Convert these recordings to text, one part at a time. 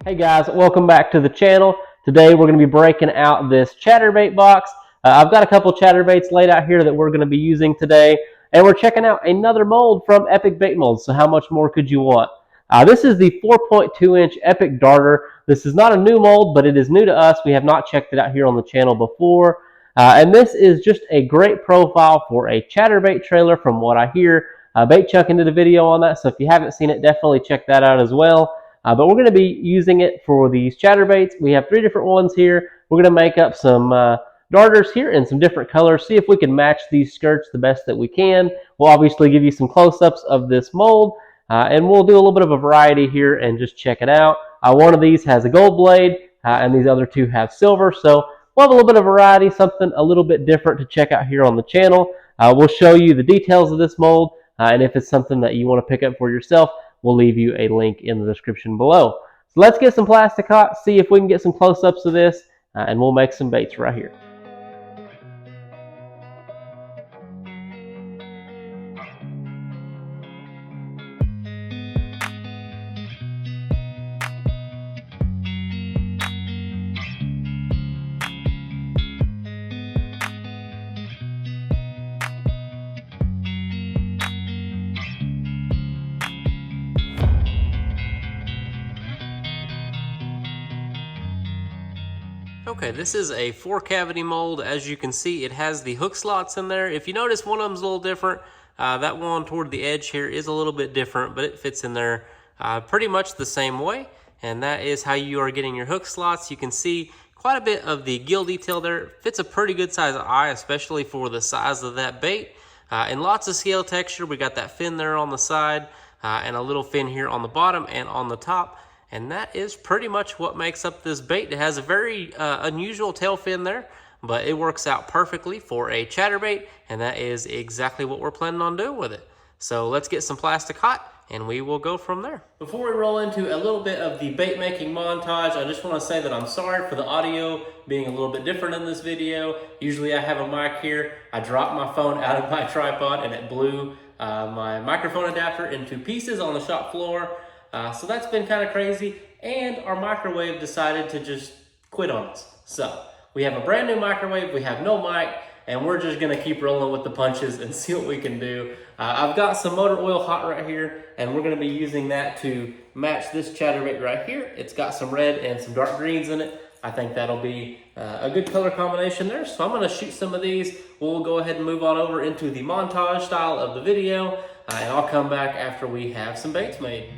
Hey guys, welcome back to the channel. Today we're going to be breaking out this Chatterbait box. I've got a couple Chatterbaits laid out here that we're going to be using today, and we're checking out another mold from Epic Bait Molds. So how much more could you want? This is the 4.2 inch Epic Darter. This is not a new mold, but it is new to us. We have not checked it out here on the channel before. And this is just a great profile for a Chatterbait trailer from what I hear. Bait Chuck did a video on that, so if you haven't seen it, definitely check that out as well. But we're going to be using it for these Chatterbaits. We have 3 different ones here. We're going to make up some darters here in some different colors, see if we can match these skirts the best that we can. We'll obviously give you some close-ups of this mold, and we'll do a little bit of a variety here and just check it out. One of these has a gold blade, and these other 2 have silver, so we'll have a little bit of variety, something a little bit different to check out here on the channel. We'll show you the details of this mold, and if it's something that you want to pick up for yourself, we'll leave you a link in the description below. So let's get some plastic hot, see if we can get some close-ups of this, and we'll make some baits right here. Okay, this is a 4-cavity mold. As you can see, it has the hook slots in there. If you notice, one of them's a little different. That one toward the edge here is a little bit different, but it fits in there pretty much the same way. And that is how you are getting your hook slots. You can see quite a bit of the gill detail there. It fits a pretty good size eye, especially for the size of that bait. And lots of scale texture. We got that fin there on the side and a little fin here on the bottom and on the top. And that is pretty much what makes up this bait. It has a very unusual tail fin there, but it works out perfectly for a chatterbait, and that is exactly what we're planning on doing with it. So let's get some plastic hot, and we will go from there. Before we roll into a little bit of the bait making montage, I just want to say that I'm sorry for the audio being a little bit different in this video. Usually I have a mic here. I dropped my phone out of my tripod, and it blew my microphone adapter into pieces on the shop floor. So that's been kind of crazy, and our microwave decided to just quit on us. So we have a brand new microwave, we have no mic, and we're just gonna keep rolling with the punches and see what we can do. I've got some motor oil hot right here, and we're gonna be using that to match this chatterbait right here. It's got some red and some dark greens in it. I think that'll be a good color combination there. So I'm gonna shoot some of these. We'll go ahead and move on over into the montage style of the video, and I'll come back after we have some baits made.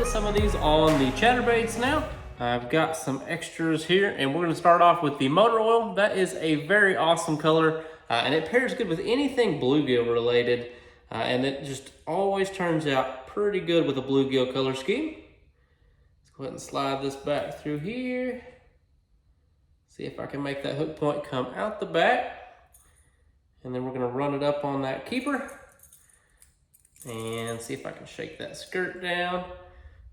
Some of these on the chatterbaits now. I've got some extras here, and we're going to start off with the motor oil. That is a very awesome color, and it pairs good with anything bluegill related, and it just always turns out pretty good with a bluegill color scheme. Let's go ahead and slide this back through here. See if I can make that hook point come out the back, and then we're going to run it up on that keeper and see if I can shake that skirt down.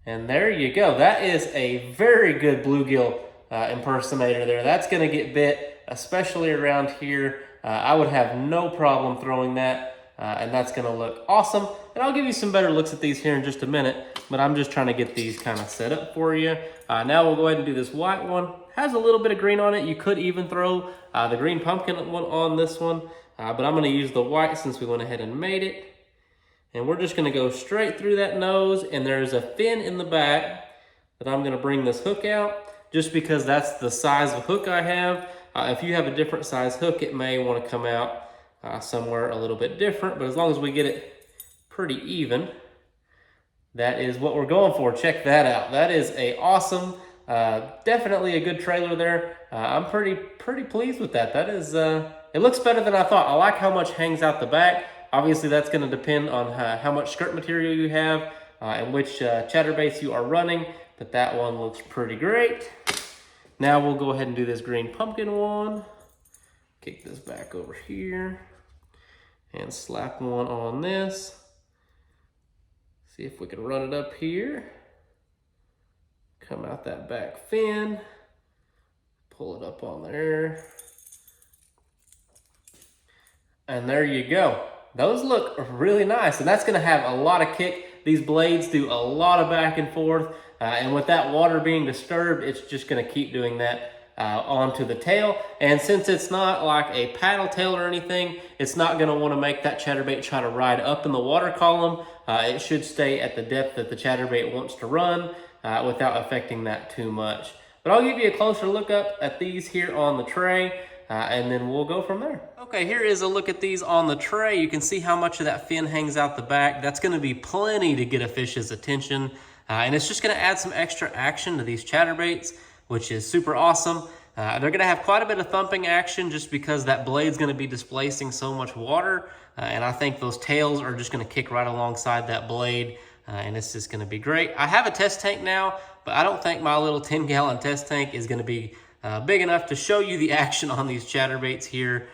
And there you go. That is a very good bluegill impersonator there. That's going to get bit, especially around here. I would have no problem throwing that, and that's going to look awesome. And I'll give you some better looks at these here in just a minute. but I'm just trying to get these kind of set up for you. Now we'll go ahead and do this white one. Has a little bit of green on it. You could even throw the green pumpkin one on this one, but I'm gonna use the white since we went ahead and made it. And we're just gonna go straight through that nose, and there's a fin in the back that I'm gonna bring this hook out, just because that's the size of hook I have. If you have a different size hook, it may wanna come out somewhere a little bit different, but as long as we get it pretty even, that is what we're going for. Check that out. That is a awesome, definitely a good trailer there. I'm pretty pleased with that. That is, it looks better than I thought. I like how much hangs out the back. Obviously, that's going to depend on how much skirt material you have and which chatterbaits you are running, but that one looks pretty great. Now we'll go ahead and do this green pumpkin one. Kick this back over here and slap one on this. See if we can run it up here. Come out that back fin. Pull it up on there. And there you go. Those look really nice, and that's gonna have a lot of kick. These blades do a lot of back and forth, and with that water being disturbed, it's just gonna keep doing that onto the tail. And since it's not like a paddle tail or anything, it's not gonna wanna make that chatterbait try to ride up in the water column. It should stay at the depth that the chatterbait wants to run without affecting that too much. But I'll give you a closer look up at these here on the tray, and then we'll go from there. Okay, here is a look at these on the tray. You can see how much of that fin hangs out the back. That's gonna be plenty to get a fish's attention, and it's just gonna add some extra action to these chatterbaits, which is super awesome. They're gonna have quite a bit of thumping action just because that blade's gonna be displacing so much water, and I think those tails are just gonna kick right alongside that blade, and it's just gonna be great. I have a test tank now, but I don't think my little 10-gallon test tank is gonna be big enough to show you the action on these chatterbaits here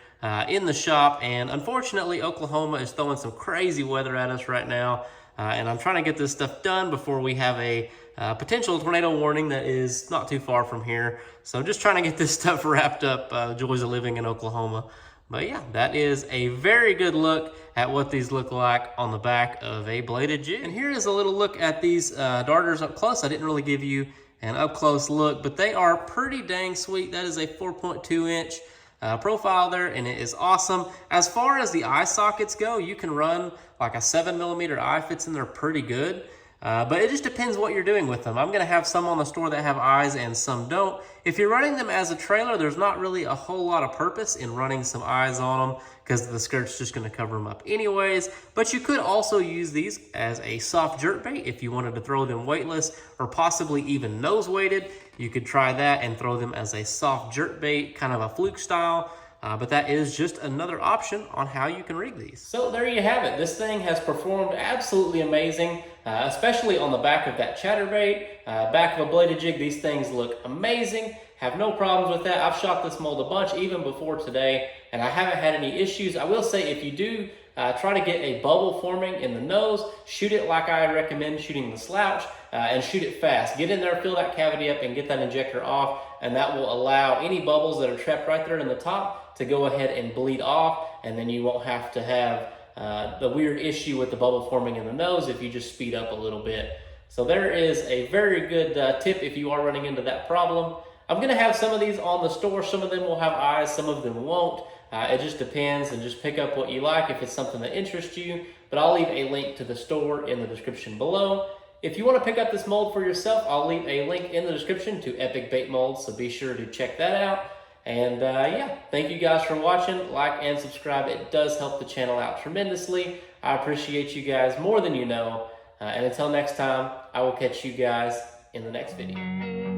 in the shop. And unfortunately, Oklahoma is throwing some crazy weather at us right now, and I'm trying to get this stuff done before we have a potential tornado warning that is not too far from here. So just trying to get this stuff wrapped up, joys of living in Oklahoma. But yeah, that is a very good look at what these look like on the back of a bladed jig. And here is a little look at these darters up close. I didn't really give you an up close look, but they are pretty dang sweet. That is a 4.2 inch profile there, and it is awesome. As far as the eye sockets go, you can run like a 7mm eye, fits in there pretty good. But it just depends what you're doing with them. I'm gonna have some on the store that have eyes and some don't. If you're running them as a trailer, there's not really a whole lot of purpose in running some eyes on them because the skirt's just gonna cover them up anyways. But you could also use these as a soft jerk bait if you wanted to throw them weightless or possibly even nose weighted. You could try that and throw them as a soft jerk bait, kind of a fluke style. But that is just another option on how you can rig these. So there you have it. This thing has performed absolutely amazing, especially on the back of that chatterbait, back of a bladed jig. These things look amazing. Have no problems with that. I've shot this mold a bunch even before today, and I haven't had any issues. I will say if you do try to get a bubble forming in the nose, shoot it like I recommend shooting the slouch, and shoot it fast. Get in there, fill that cavity up, and get that injector off, and that will allow any bubbles that are trapped right there in the top to go ahead and bleed off, and then you won't have to have the weird issue with the bubble forming in the nose if you just speed up a little bit. So there is a very good tip if you are running into that problem. I'm gonna have some of these on the store. Some of them will have eyes, some of them won't. It just depends, and just pick up what you like if it's something that interests you. But I'll leave a link to the store in the description below. If you want to pick up this mold for yourself, I'll leave a link in the description to Epic Bait Molds, so be sure to check that out. And yeah, thank you guys for watching. Like and subscribe. It does help the channel out tremendously. I appreciate you guys more than you know. And until next time, I will catch you guys in the next video.